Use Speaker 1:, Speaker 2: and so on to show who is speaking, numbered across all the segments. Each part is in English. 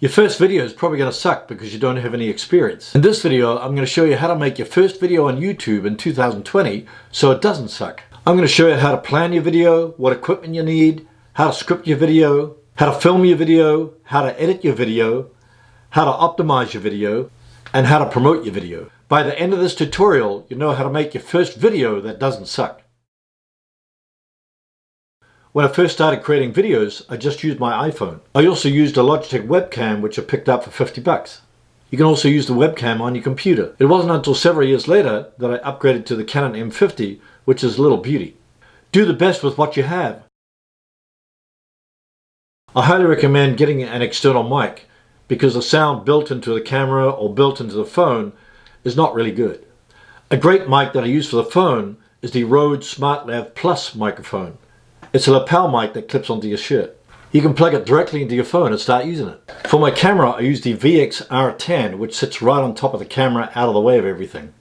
Speaker 1: Your first video is probably going to suck because you don't have any experience. In this video, I'm going to show you how to make your first video on YouTube in 2020 so it doesn't suck. I'm going to show you how to plan your video, what equipment you need, how to script your video, how to film your video, how to edit your video, how to optimize your video, and how to promote your video. By the end of this tutorial, you know how to make your first video that doesn't suck. When I first started creating videos, I just used my iPhone. I also used a Logitech webcam which I picked up for 50 bucks. You can also use the webcam on your computer. It wasn't until several years later that I upgraded to the Canon M50, which is a little beauty. Do the best with what you have. I highly recommend getting an external mic because the sound built into the camera or built into the phone is not really good. A great mic that I use for the phone is the Rode SmartLav Plus microphone. It's a lapel mic that clips onto your shirt. You can plug it directly into your phone and start using it. For my camera, I use the VX-R10, which sits right on top of the camera out of the way of everything.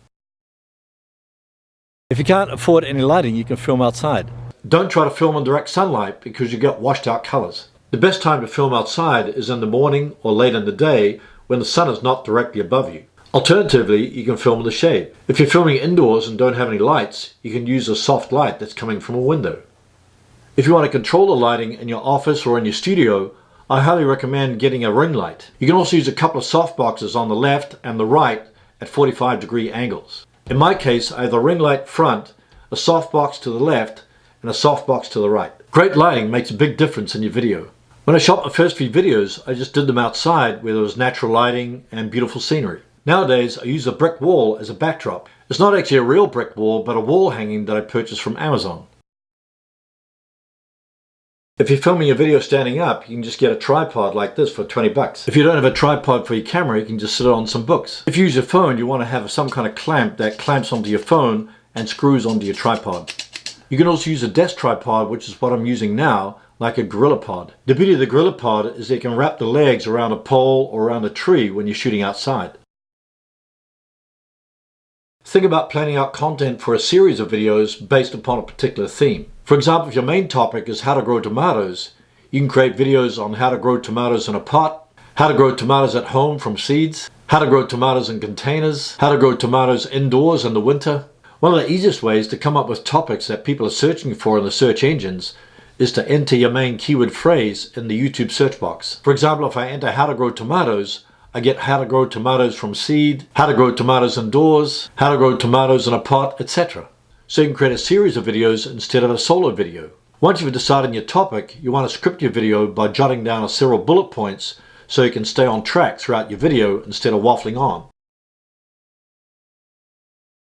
Speaker 1: If you can't afford any lighting, you can film outside. Don't try to film in direct sunlight because you get washed out colors. The best time to film outside is in the morning or late in the day when the sun is not directly above you. Alternatively, you can film in the shade. If you're filming indoors and don't have any lights, you can use a soft light that's coming from a window. If you want to control the lighting in your office or in your studio, I highly recommend getting a ring light. You can also use a couple of softboxes on the left and the right at 45-degree angles. In my case, I have the ring light front, a softbox to the left, and a softbox to the right. Great lighting makes a big difference in your video. When I shot my first few videos, I just did them outside where there was natural lighting and beautiful scenery. Nowadays, I use a brick wall as a backdrop. It's not actually a real brick wall, but a wall hanging that I purchased from Amazon. If you're filming a video standing up, you can just get a tripod like this for 20 bucks. If you don't have a tripod for your camera, you can just sit it on some books. If you use your phone, you want to have some kind of clamp that clamps onto your phone and screws onto your tripod. You can also use a desk tripod, which is what I'm using now, like a Gorillapod. The beauty of the Gorillapod is they can wrap the legs around a pole or around a tree when you're shooting outside. Think about planning out content for a series of videos based upon a particular theme. For example, if your main topic is how to grow tomatoes, you can create videos on how to grow tomatoes in a pot, how to grow tomatoes at home from seeds, how to grow tomatoes in containers, how to grow tomatoes indoors in the winter. One of the easiest ways to come up with topics that people are searching for in the search engines is to enter your main keyword phrase in the YouTube search box. For example, if I enter how to grow tomatoes, I get how to grow tomatoes from seed, how to grow tomatoes indoors, how to grow tomatoes in a pot, etc. So you can create a series of videos instead of a solo video. Once you've decided on your topic, you want to script your video by jotting down several bullet points so you can stay on track throughout your video instead of waffling on.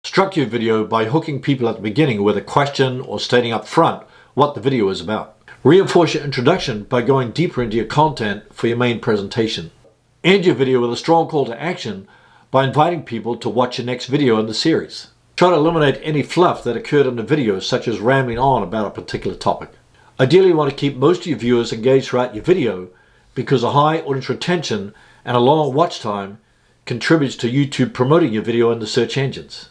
Speaker 1: Structure your video by hooking people at the beginning with a question or stating up front what the video is about. Reinforce your introduction by going deeper into your content for your main presentation. End your video with a strong call to action by inviting people to watch your next video in the series. Try to eliminate any fluff that occurred in the video, such as rambling on about a particular topic. Ideally, you want to keep most of your viewers engaged throughout your video because a high audience retention and a long watch time contributes to YouTube promoting your video in the search engines.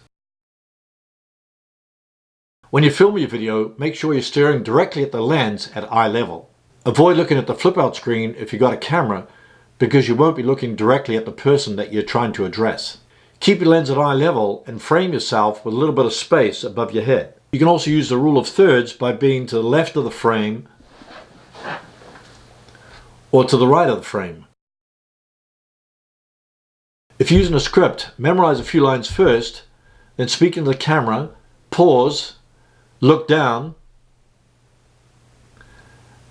Speaker 1: When you film your video, make sure you're staring directly at the lens at eye level. Avoid looking at the flip-out screen if you've got a camera because you won't be looking directly at the person that you're trying to address. Keep your lens at eye level and frame yourself with a little bit of space above your head. You can also use the rule of thirds by being to the left of the frame or to the right of the frame. If you're using a script, memorize a few lines first, then speak into the camera, pause, look down,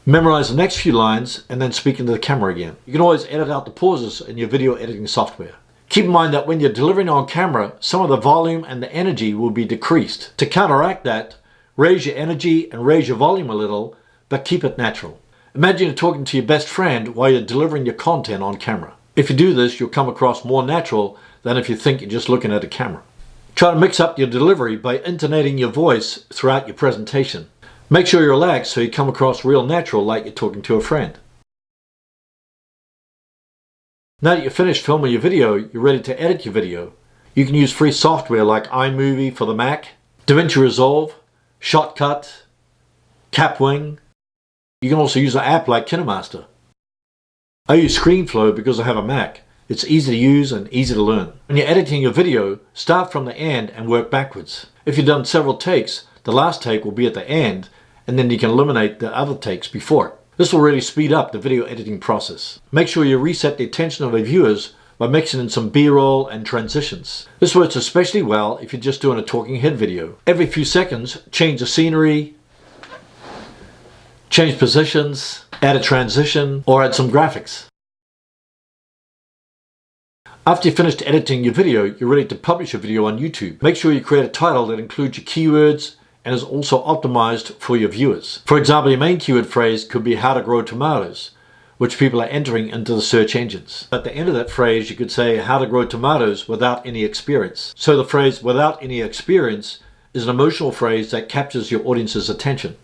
Speaker 1: memorize the next few lines, and then speak into the camera again. You can always edit out the pauses in your video editing software. Keep in mind that when you're delivering on camera, some of the volume and the energy will be decreased. To counteract that, raise your energy and raise your volume a little, but keep it natural. Imagine you're talking to your best friend while you're delivering your content on camera. If you do this, you'll come across more natural than if you think you're just looking at a camera. Try to mix up your delivery by intonating your voice throughout your presentation. Make sure you're relaxed so you come across real natural like you're talking to a friend. Now that you're finished filming your video, you're ready to edit your video. You can use free software like iMovie for the Mac, DaVinci Resolve, Shotcut, Capwing. You can also use an app like KinoMaster. I use ScreenFlow because I have a Mac. It's easy to use and easy to learn. When you're editing your video, start from the end and work backwards. If you've done several takes, the last take will be at the end, and then you can eliminate the other takes before it. This will really speed up the video editing process. Make sure you reset the attention of your viewers by mixing in some B-roll and transitions. This works especially well if you're just doing a talking head video. Every few seconds, change the scenery, change positions, add a transition, or add some graphics. After you've finished editing your video, you're ready to publish your video on YouTube. Make sure you create a title that includes your keywords and is also optimized for your viewers. For example, your main keyword phrase could be how to grow tomatoes, which people are entering into the search engines. At the end of that phrase, you could say how to grow tomatoes without any experience. So the phrase without any experience is an emotional phrase that captures your audience's attention.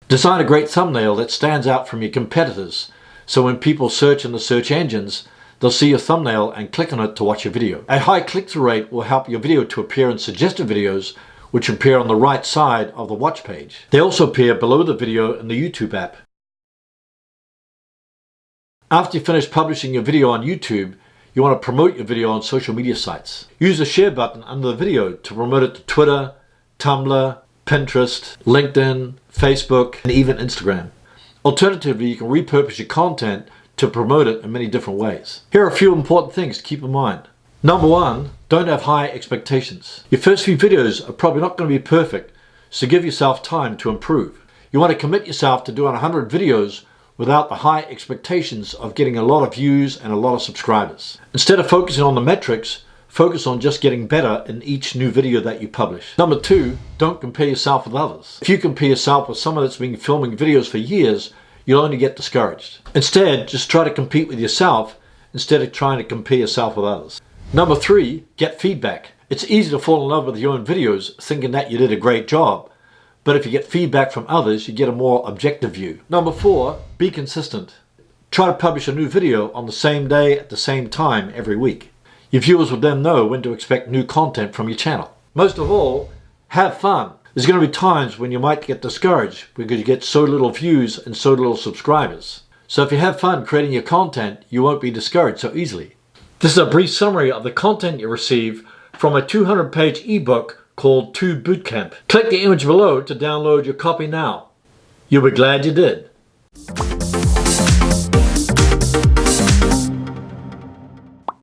Speaker 1: Design a great thumbnail that stands out from your competitors, so when people search in the search engines, they'll see your thumbnail and click on it to watch your video. A high click-through rate will help your video to appear in suggested videos, which appear on the right side of the watch page. They also appear below the video in the YouTube app. After you finish publishing your video on YouTube, you want to promote your video on social media sites. Use the share button under the video to promote it to Twitter, Tumblr, Pinterest, LinkedIn, Facebook, and even Instagram. Alternatively, you can repurpose your content to promote it in many different ways. Here are a few important things to keep in mind. Number one, don't have high expectations. Your first few videos are probably not going to be perfect, so give yourself time to improve. You want to commit yourself to doing 100 videos without the high expectations of getting a lot of views and a lot of subscribers. Instead of focusing on the metrics, focus on just getting better in each new video that you publish. Number two, don't compare yourself with others. If you compare yourself with someone that's been filming videos for years, you'll only get discouraged. Instead, just try to compete with yourself instead of trying to compare yourself with others. Number three, get feedback. It's easy to fall in love with your own videos thinking that you did a great job, but if you get feedback from others, you get a more objective view. Number four, be consistent. Try to publish a new video on the same day at the same time every week. Your viewers will then know when to expect new content from your channel. Most of all, have fun. There's going to be times when you might get discouraged because you get so little views and so little subscribers. So if you have fun creating your content, you won't be discouraged so easily. This is a brief summary of the content you receive from a 200-page ebook called 2 Bootcamp. Click the image below to download your copy now. You'll be glad you did.